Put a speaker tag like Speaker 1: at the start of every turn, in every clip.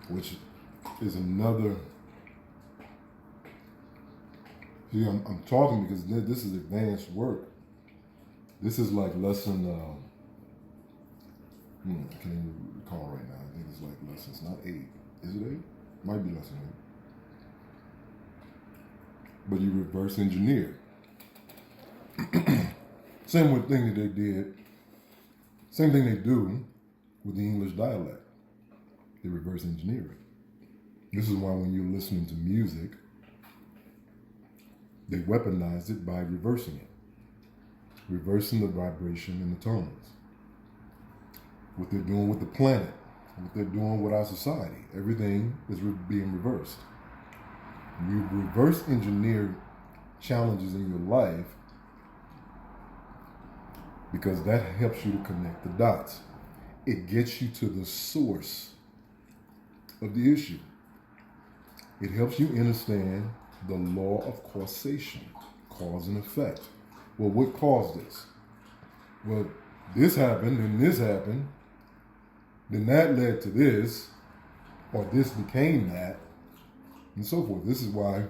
Speaker 1: which is another. See, I'm talking because this is advanced work. This is like lesson. I can't even recall right now. I think it's like lesson. It's not 8. Is it 8? Might be lesson 8. But you reverse engineer. Same thing that they did. Same thing they do with the English dialect. They reverse engineer it. This is why when you're listening to music, they weaponize it by reversing it. Reversing the vibration and the tones. What they're doing with the planet, what they're doing with our society, everything is being reversed. You reverse engineer challenges in your life because that helps you to connect the dots. It gets you to the source of the issue. It helps you understand the law of causation, cause and effect. Well, what caused this? Well, this happened, and this happened, then that led to this, or this became that, and so forth. This is why,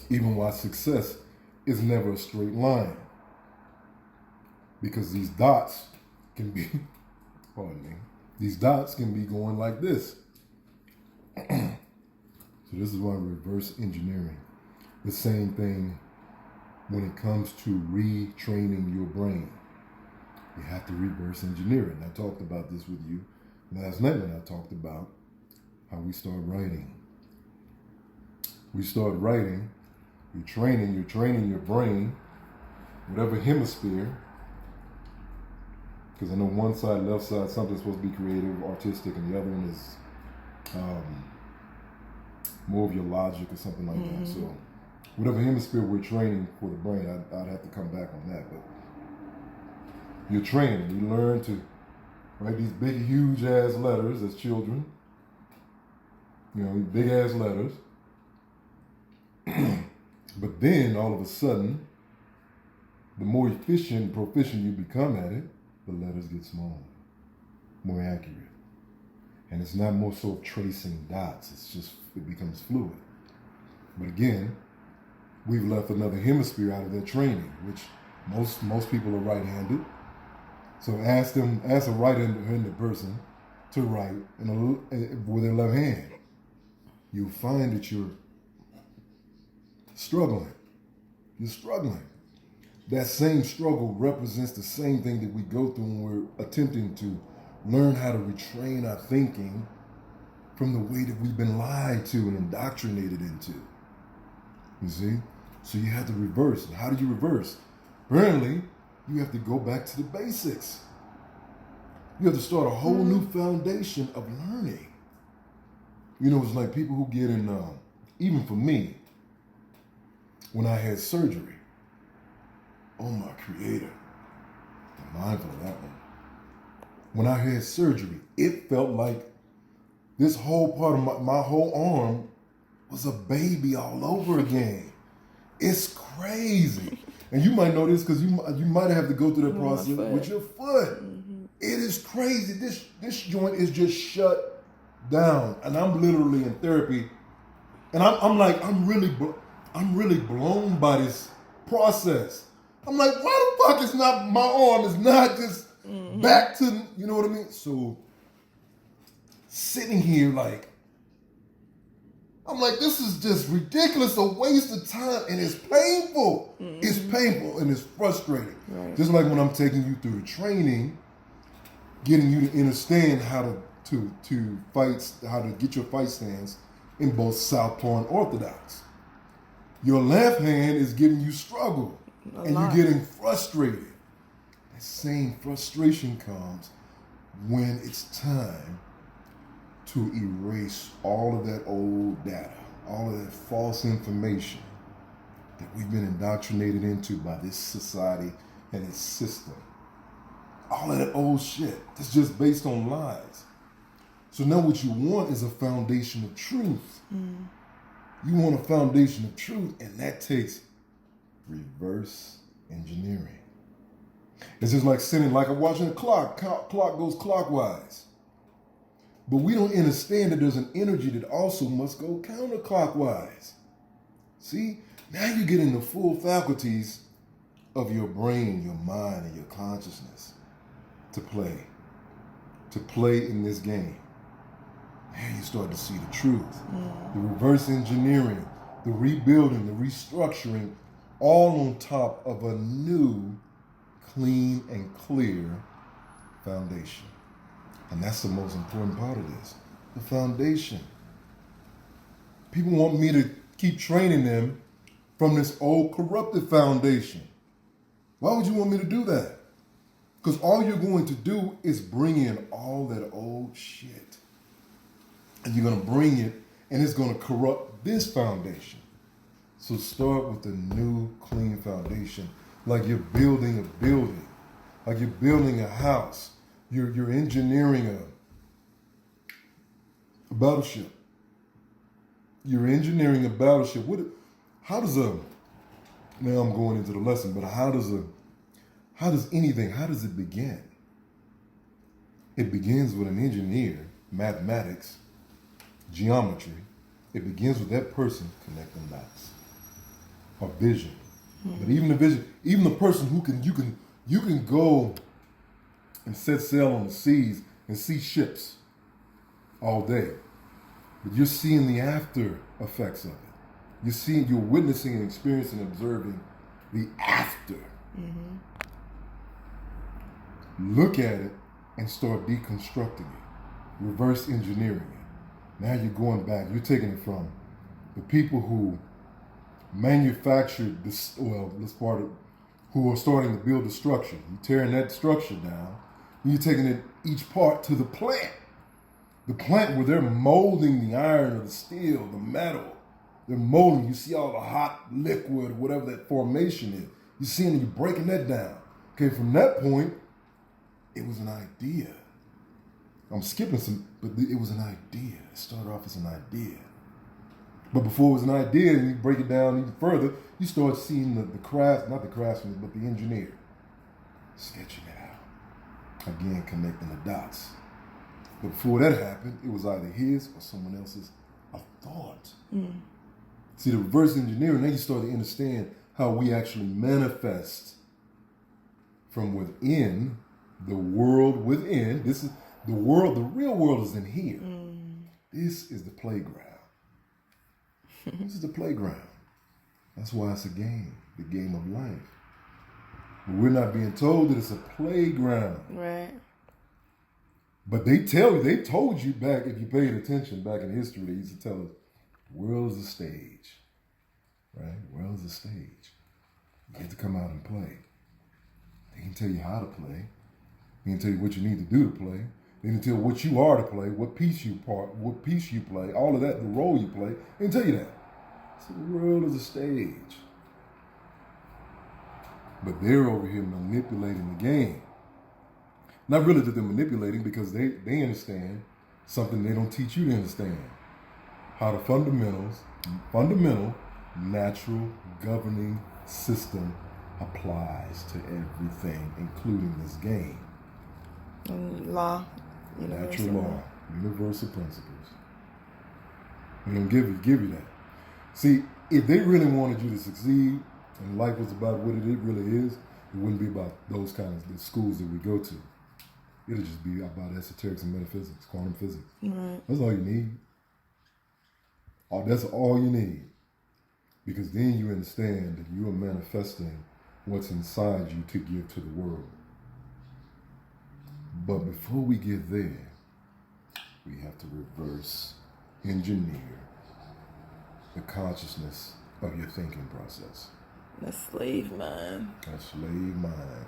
Speaker 1: even why success is never a straight line. Because these dots can be, pardon me, these dots can be going like this. So this is why reverse engineering. The same thing when it comes to retraining your brain. You have to reverse engineer it. And I talked about this with you last night when I talked about how we start writing. We start writing, you're training your brain, whatever hemisphere, because I know one side, left side, something's supposed to be creative, artistic, and the other one is more of your logic or something like that. So whatever hemisphere we're training for the brain, I'd have to come back on that. But you're training. You learn to write these big, huge ass letters as children. You know, big ass letters. But then all of a sudden, the more efficient and proficient you become at it, the letters get smaller, more accurate. And it's not more so tracing dots, it's just, it becomes fluid. But again, we've left another hemisphere out of their training, which most people are right-handed. So ask a right-handed person to write with their left hand. You'll find that you're struggling. You're struggling. That same struggle represents the same thing that we go through when we're attempting to learn how to retrain our thinking from the way that we've been lied to and indoctrinated into. You see? So you have to reverse. And how do you reverse? Apparently, you have to go back to the basics. You have to start a whole new foundation of learning. You know, it's like people who get in, even for me, when I had surgery, oh my Creator, I'm mindful of that one. When I had surgery, it felt like this whole part of my whole arm was a baby all over again. It's crazy. And you might know this because you might have to go through that process with your foot. Mm-hmm. It is crazy. This joint is just shut down. And I'm literally in therapy. And I'm really blown by this process. I'm like, why the fuck is not my arm is not just back to, you know what I mean? So sitting here I'm like, this is just ridiculous, a waste of time, and it's painful. Mm-hmm. It's painful and it's frustrating. Right. Just like when I'm taking you through the training, getting you to understand how to fight, how to get your fight stance in both Southpaw and Orthodox. Your left hand is giving you struggle, and you're getting frustrated. That same frustration comes when it's time to erase all of that old data, all of that false information that we've been indoctrinated into by this society and its system. All of that old shit that's just based on lies. So now what you want is a foundation of truth. Mm. You want a foundation of truth, and that takes reverse engineering. It's just like sitting, like I'm watching a clock. Clock goes clockwise. But we don't understand that there's an energy that also must go counterclockwise. See, now you get in the full faculties of your brain, your mind, and your consciousness to play in this game. Now you start to see the truth, the reverse engineering, the rebuilding, the restructuring, all on top of a new, clean and clear foundation. And that's the most important part of this, the foundation. People want me to keep training them from this old corrupted foundation. Why would you want me to do that? Because all you're going to do is bring in all that old shit. And you're going to bring it, and it's going to corrupt this foundation. So start with the new, clean foundation, like you're building a building, like you're building a house. You're engineering a battleship. You're engineering a battleship. How does now I'm going into the lesson, but how does it begin? It begins with an engineer, mathematics, geometry. It begins with that person connecting dots, or vision. But even the vision, even the person who you can go and set sail on the seas and see ships all day. But you're seeing the after effects of it. You're witnessing and experiencing and observing the after. Look at it and start deconstructing it, reverse engineering it. Now you're going back, you're taking it from the people who manufactured this, who are starting to build the structure. You're tearing that structure down. You're taking it each part to the plant. The plant where they're molding the iron or the steel, the metal. They're molding. You see all the hot liquid, whatever that formation is. You're seeing it, you're breaking that down. Okay, from that point, it was an idea. I'm skipping some, but it was an idea. It started off as an idea. But before it was an idea, and you break it down even further, you start seeing the craft, not the craftsman, but the engineer, sketching it out. Again, connecting the dots. But before that happened, it was either his or someone else's thought. See, the reverse engineering, now you start to understand how we actually manifest from within, the world within. This is the world, the real world is in here. This is the playground. This is the playground. That's why it's a game, the game of life. But we're not being told that it's a playground.
Speaker 2: Right.
Speaker 1: But they told you back, if you paid attention back in history, they used to tell us, the world is a stage. Right? The world is a stage. You get to come out and play. They can tell you how to play. They can tell you what you need to do to play. They can tell you what you are to play, what piece you play, all of that, the role you play. They can tell you that. So the world is a stage. But they're over here manipulating the game. Not really that they're manipulating, because they understand something they don't teach you to understand. How the fundamental natural governing system applies to everything, including this game.
Speaker 2: Law.
Speaker 1: Natural law, universal principles. They don't give you that. See, if they really wanted you to succeed, and life was about what it really is, it wouldn't be about those kinds of schools that we go to. It'll just be about esoterics and metaphysics, quantum physics.
Speaker 2: Right.
Speaker 1: That's all you need. That's all you need. Because then you understand that you are manifesting what's inside you to give to the world. But before we get there, we have to reverse engineer the consciousness of your thinking process.
Speaker 2: The slave mind.
Speaker 1: That slave mind.